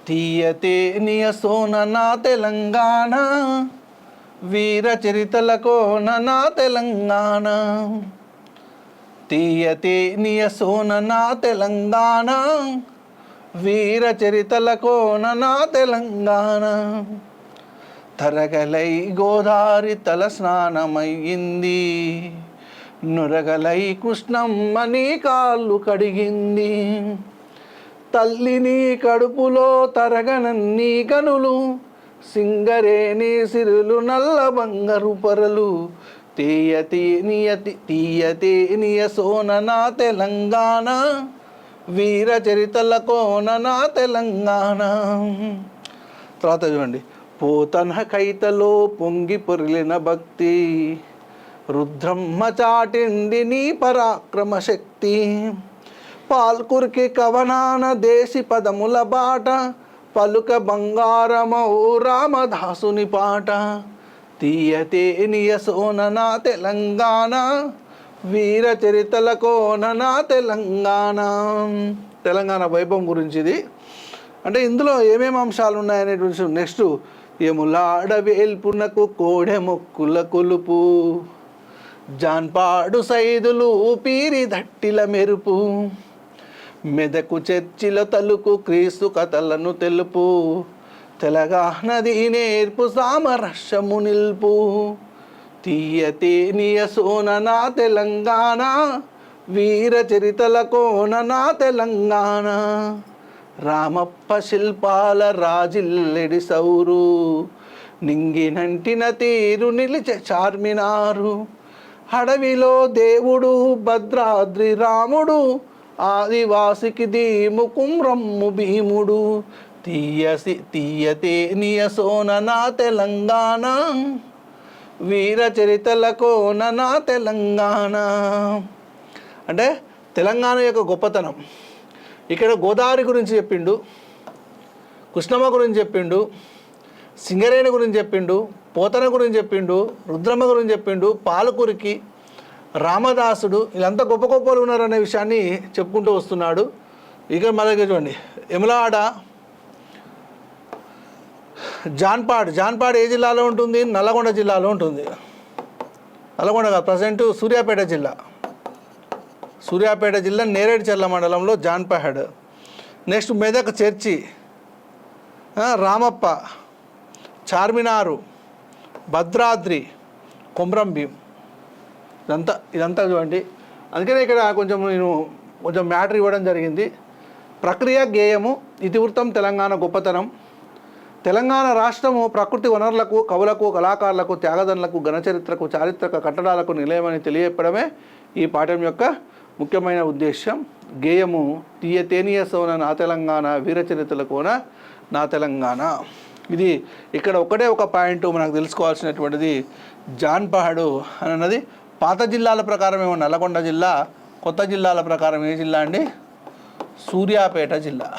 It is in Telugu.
తీయతే నియ సోన నా తెలంగాణ, వీర చరితల కోన నా తెలంగాణ. తీయతే నియ సోన నా తెలంగాణ, వీర చరితల కోన నా తెలంగాణ. తరగలై గోదారి తల స్నానమయ్యింది, నురగలై కృష్ణమ్మ నీ కాళ్ళు కడిగింది. తల్లిని కడుపులో తరగనన్ని కనులు, సింగరేణి సిరులు నల్ల బంగారు పొరలు. తీయతే నియ సోన నా తెలంగాణ, వీర చరితల కోన నా తెలంగాణ. తర్వాత చూడండి. పోతన కైతలో పొంగి పొరిలిన భక్తి, రుద్రమ్మ చాటింది నీ పరాక్రమ శక్తి. పాల్కురికి కవనాన దేశి పదముల బాట, పలుక బంగారమౌ రామదాసుని పాట. తీయతే నియ సోన నా తెలంగాణ, వీర చరితల కోన నా తెలంగాణ. తెలంగాణ వైభవం గురించి ఇది. అంటే ఇందులో ఏమేమి అంశాలు ఉన్నాయనేటువంటి నెక్స్ట్. ఎములాడ వేల్పునకు కోడె మొక్కుల కొలుపు, జాన్పాడు సైదులు పీరి దట్టిల మెరుపు. మెదకు చర్చిల తలుకు క్రీస్తు కథలను తెలుపు, తెలంగాణది నేర్పు సామరస్యము నిల్పు. తీయతే నియ సోన నా తెలంగాణ, వీర చరితల కోన నా తెలంగాణ. రామప్ప శిల్పాల రాజిల్లెడి సౌరు, నింగినంటిన తీరు నిలిచే చార్మినారు. అడవిలో దేవుడు భద్రాద్రి రాముడు, ఆదివాసికి దీము కుమ్రమ్ము భీముడు. తీయతే నియ సోన నా తెలంగాణ, వీర చరితల కోన నా తెలంగాణ. అంటే తెలంగాణ యొక్క గొప్పతనం. ఇక్కడ గోదావరి గురించి చెప్పిండు, కృష్ణమ్మ గురించి చెప్పిండు, సింగరేణి గురించి చెప్పిండు, పోతన గురించి చెప్పిండు, రుద్రమ్మ గురించి చెప్పిండు, పాలకురికి, రామదాసుడు, వీళ్ళంతా గొప్ప గొప్పలు ఉన్నారనే విషయాన్ని చెప్పుకుంటూ వస్తున్నాడు. ఇక మళ్ళీ చూడండి. ఎములాడ, జాన్పాడ్ ఏ జిల్లాలో ఉంటుంది? నల్లగొండ జిల్లాలో ఉంటుంది. నల్లగొండ కాదు, ప్రజెంట్ సూర్యాపేట జిల్లా నేరేడుచర్ల మండలంలో జాన్పాడ్. Next Medak church, Ramappa, Charminar, Bhadradri, Komram Bheem. ఇదంతా చూడండి. అందుకనే ఇక్కడ నేను కొంచెం మ్యాటర్ ఇవ్వడం జరిగింది. ప్రక్రియ గేయము, ఇతివృత్తం తెలంగాణ గొప్పతనం. తెలంగాణ రాష్ట్రము ప్రకృతి వనరులకు, కవులకు, కళాకారులకు, త్యాగదనులకు, ఘనచరిత్రకు, చారిత్రక కట్టడాలకు నిలయమని తెలియపడమే ఈ పాఠం యొక్క ముఖ్యమైన ఉద్దేశం. గేయము తీయతే నియ సోన నా తెలంగాణ, వీరచరిత్రల కోన నా తెలంగాణ. ఇది ఇక్కడ ఒక పాయింట్ మనకు తెలుసుకోవాల్సినటువంటిది. జాన్పాడు అన్నది పాత జిల్లాల ప్రకారం ఏమో నల్లగొండ జిల్లా, కొత్త జిల్లాల ప్రకారం ఏ జిల్లా అండి? సూర్యాపేట జిల్లా.